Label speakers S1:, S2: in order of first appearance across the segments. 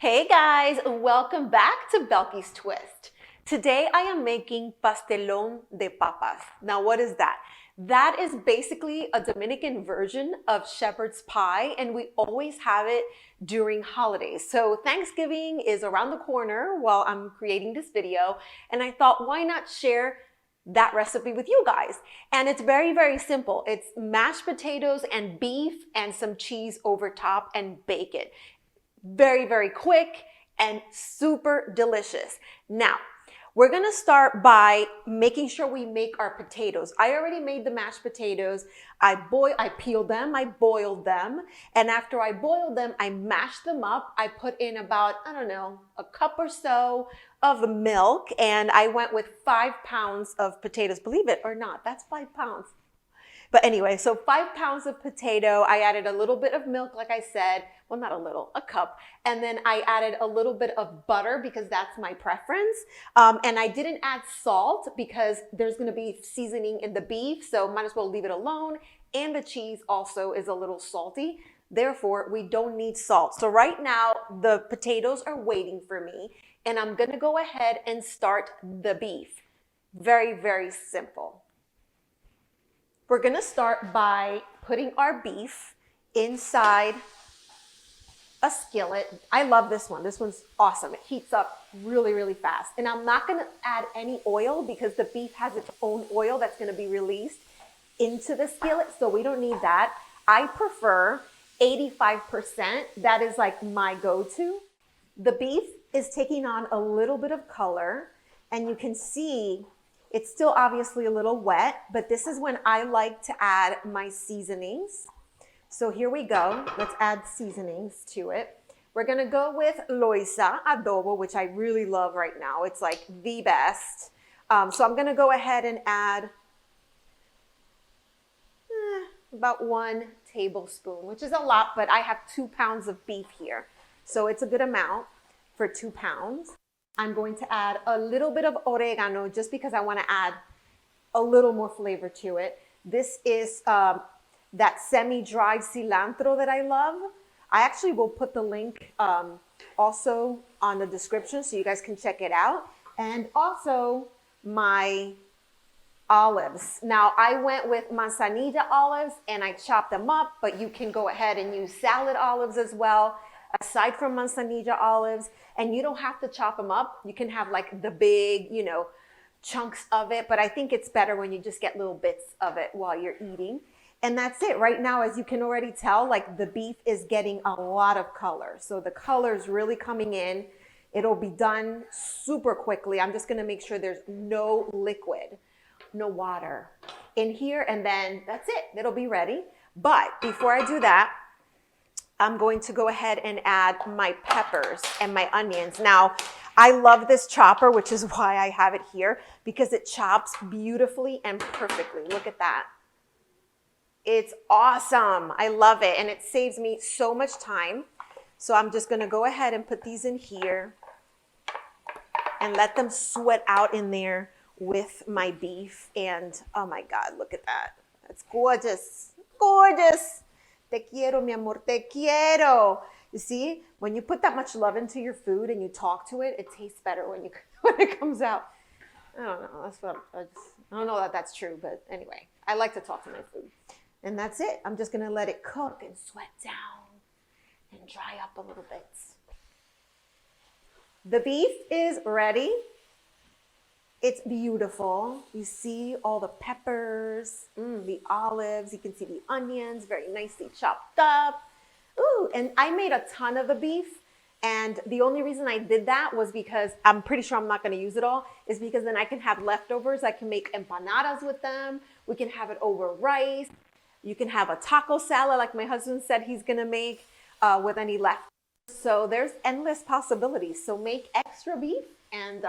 S1: Hey guys, welcome back to Belqi's Twist. Today I am making pastelón de papas. Now what is that? That is basically a Dominican version of shepherd's pie, and we always have it during holidays. So Thanksgiving is around the corner while I'm creating this video, and I thought why not share that recipe with you guys. And it's very, very simple. It's mashed potatoes and beef and some cheese over top and bacon. Very, very quick and super delicious. Now, we're gonna start by making sure we make our potatoes. I already made the mashed potatoes. I peeled them, I boiled them, and after I boiled them, I mashed them up. I put in about, I don't know, a cup or so of milk, and I went with 5 pounds of potatoes. Believe it or not, that's 5 pounds. But anyway, so 5 pounds of potato, I added a little bit of milk, like I said, well, not a little, a cup. And then I added a little bit of butter because that's my preference. And I didn't add salt because there's gonna be seasoning in the beef, so might as well leave it alone. And the cheese also is a little salty. Therefore, we don't need salt. So right now, the potatoes are waiting for me, and I'm gonna go ahead and start the beef. Very, very simple. We're gonna start by putting our beef inside a skillet. I love this one. This one's awesome. It heats up really, really fast. And I'm not gonna add any oil because the beef has its own oil that's gonna be released into the skillet, so we don't need that. I prefer 85%. That is like my go-to. The beef is taking on a little bit of color, and you can see it's still obviously a little wet, but this is when I like to add my seasonings. So here we go. Let's add seasonings to it. We're gonna go with Loisa adobo, which I really love right now. It's like the best. So I'm gonna go ahead and add about 1 tablespoon, which is a lot, but I have 2 pounds of beef here. So it's a good amount for 2 pounds. I'm going to add a little bit of oregano just because I want to add a little more flavor to it. This is that semi-dried cilantro that I love. I actually will put the link also on the description so you guys can check it out. And also my olives. Now I went with manzanilla olives and I chopped them up, but you can go ahead and use salad olives as well, aside from manzanilla olives. And you don't have to chop them up. You can have like the big, chunks of it, but I think it's better when you just get little bits of it while you're eating. And that's it. Right now, as you can already tell, like the beef is getting a lot of color. So the color is really coming in. It'll be done super quickly. I'm just gonna make sure there's no liquid, no water in here, and then that's it. It'll be ready. But before I do that, I'm going to go ahead and add my peppers and my onions. Now, I love this chopper, which is why I have it here, because it chops beautifully and perfectly. Look at that. It's awesome. I love it, and it saves me so much time. So I'm just gonna go ahead and put these in here and let them sweat out in there with my beef. And oh my God, look at that. That's gorgeous, gorgeous. Te quiero, mi amor, te quiero. You see, when you put that much love into your food and you talk to it, it tastes better when it comes out. I don't know. I don't know that that's true, but anyway, I like to talk to my food. And that's it. I'm just gonna let it cook and sweat down and dry up a little bit. The beef is ready. It's beautiful. You see all the peppers, the olives. You can see the onions, very nicely chopped up. Ooh, and I made a ton of the beef. And the only reason I did that was because I'm pretty sure I'm not going to use it all, is because then I can have leftovers. I can make empanadas with them. We can have it over rice. You can have a taco salad like my husband said he's going to make with any leftovers. So there's endless possibilities. So make extra beef and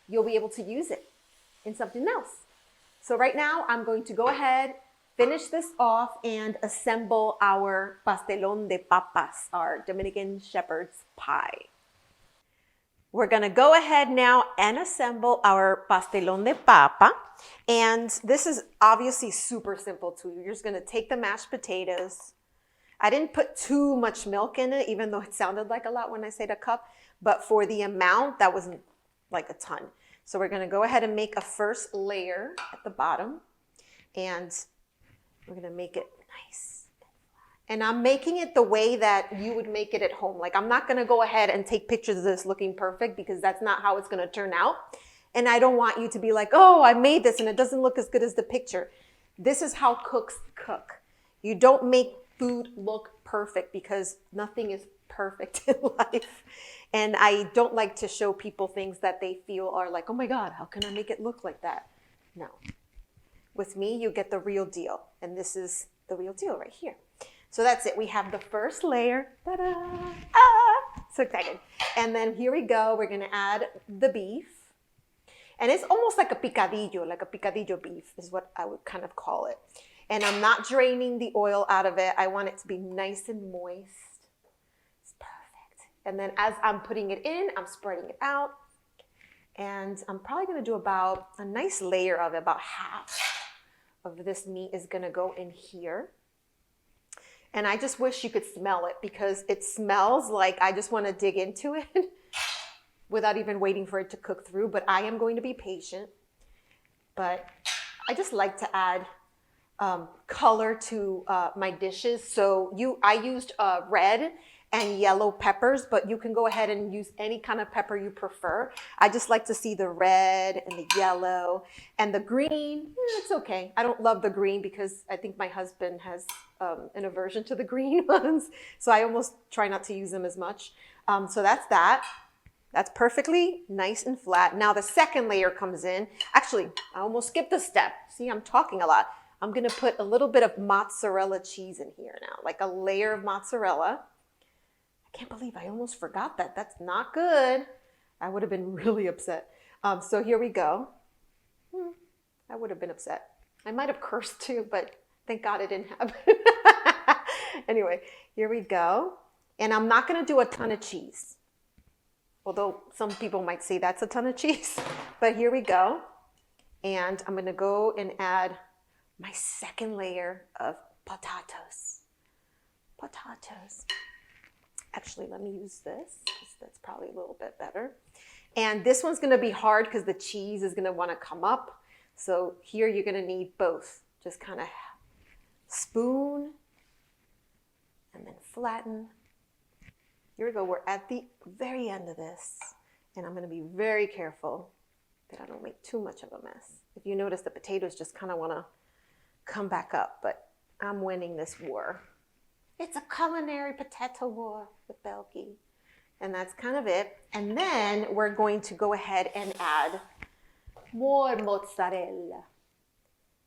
S1: you'll be able to use it in something else. So right now, I'm going to go ahead, finish this off, and assemble our pastelón de papas, our Dominican shepherd's pie. We're gonna go ahead now and assemble our pastelón de papa. And this is obviously super simple too. You're just gonna take the mashed potatoes, I didn't put too much milk in it, even though it sounded like a lot when I said a cup, but for the amount, that wasn't like a ton. So we're gonna go ahead and make a first layer at the bottom, and we're gonna make it nice. And I'm making it the way that you would make it at home. Like, I'm not gonna go ahead and take pictures of this looking perfect, because that's not how it's gonna turn out. And I don't want you to be like, oh, I made this and it doesn't look as good as the picture. This is how cooks cook. You don't make food look perfect, because nothing is perfect in life. And I don't like to show people things that they feel are like, oh my God, how can I make it look like that? No. With me, you get the real deal. And this is the real deal right here. So that's it. We have the first layer. Ta-da! Ah! So excited. And then here we go. We're going to add the beef. And it's almost like a picadillo beef is what I would kind of call it. And I'm not draining the oil out of it. I want it to be nice and moist. It's perfect. And then as I'm putting it in, I'm spreading it out. And I'm probably going to do about a nice layer of it. About half of this meat is going to go in here. And I just wish you could smell it, because it smells like I just want to dig into it without even waiting for it to cook through. But I am going to be patient. But I just like to add color to my dishes. So I used red and yellow peppers, but you can go ahead and use any kind of pepper you prefer. I just like to see the red and the yellow and the green. It's okay. I don't love the green, because I think my husband has an aversion to the green ones. So I almost try not to use them as much. So that's that. That's perfectly nice and flat. Now the second layer comes in. Actually, I almost skipped a step. See, I'm talking a lot. I'm going to put a little bit of mozzarella cheese in here now, like a layer of mozzarella. I can't believe I almost forgot that. That's not good. I would have been really upset. So here we go. I would have been upset. I might have cursed too, but thank God it didn't happen. Anyway, here we go. And I'm not going to do a ton of cheese, although some people might say that's a ton of cheese. But here we go. And I'm going to go and add my second layer of potatoes. Potatoes. Actually, let me use this, because that's probably a little bit better. And this one's going to be hard, because the cheese is going to want to come up. So here you're going to need both. Just kind of spoon and then flatten. Here we go. We're at the very end of this. And I'm going to be very careful that I don't make too much of a mess. If you notice, the potatoes just kind of want to come back up, but I'm winning this war. It's a culinary potato war with Belqui. And that's kind of it. And then we're going to go ahead and add more mozzarella.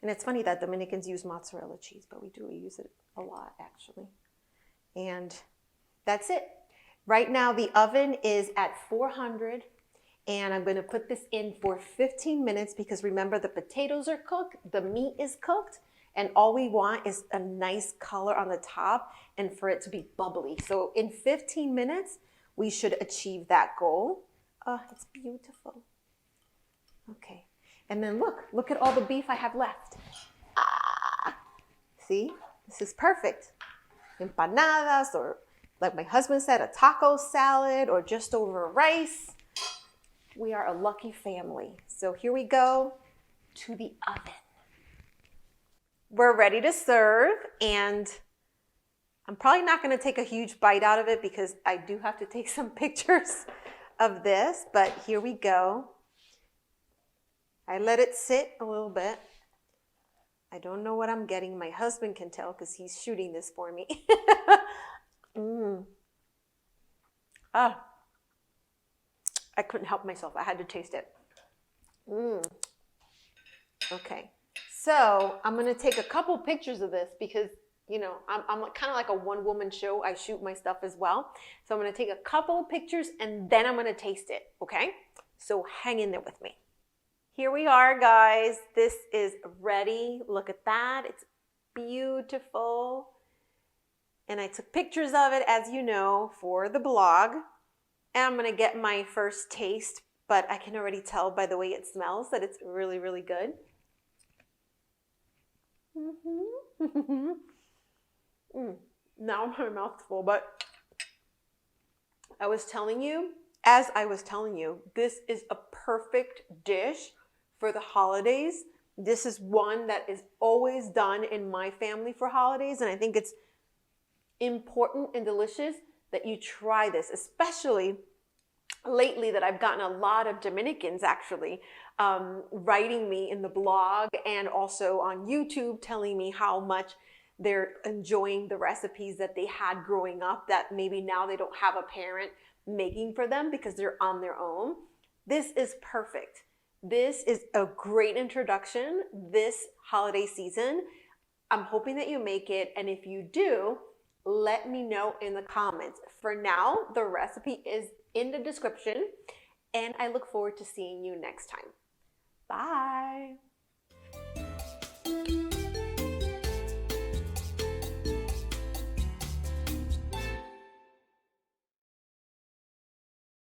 S1: And it's funny that Dominicans use mozzarella cheese, but we use it a lot, actually. And that's it. Right now, the oven is at 400, and I'm going to put this in for 15 minutes, because remember, the potatoes are cooked, the meat is cooked, and all we want is a nice color on the top and for it to be bubbly. So in 15 minutes, we should achieve that goal. Oh, it's beautiful. Okay. And then look at all the beef I have left. Ah, see, this is perfect. Empanadas, or like my husband said, a taco salad, or just over rice. We are a lucky family. So here we go to the oven. We're ready to serve, and I'm probably not going to take a huge bite out of it, because I do have to take some pictures of this, but here we go. I let it sit a little bit. I don't know what I'm getting. My husband can tell, because he's shooting this for me. Ah, I couldn't help myself. I had to taste it. Okay. So I'm going to take a couple pictures of this, because, you know, I'm kind of like a one-woman show. I shoot my stuff as well. So I'm going to take a couple of pictures, and then I'm going to taste it, okay? So hang in there with me. Here we are, guys. This is ready. Look at that. It's beautiful. And I took pictures of it, as you know, for the blog. And I'm going to get my first taste, but I can already tell by the way it smells that it's really, really good. Now my mouth's full, but as I was telling you, this is a perfect dish for the holidays. This is one that is always done in my family for holidays, and I think it's important and delicious that you try this, especially lately that I've gotten a lot of Dominicans actually writing me in the blog and also on YouTube telling me how much they're enjoying the recipes that they had growing up that maybe now they don't have a parent making for them because they're on their own. This is perfect. This is a great introduction this holiday season. I'm hoping that you make it, and if you do, let me know in the comments. For now, the recipe is in the description, and I look forward to seeing you next time. Bye.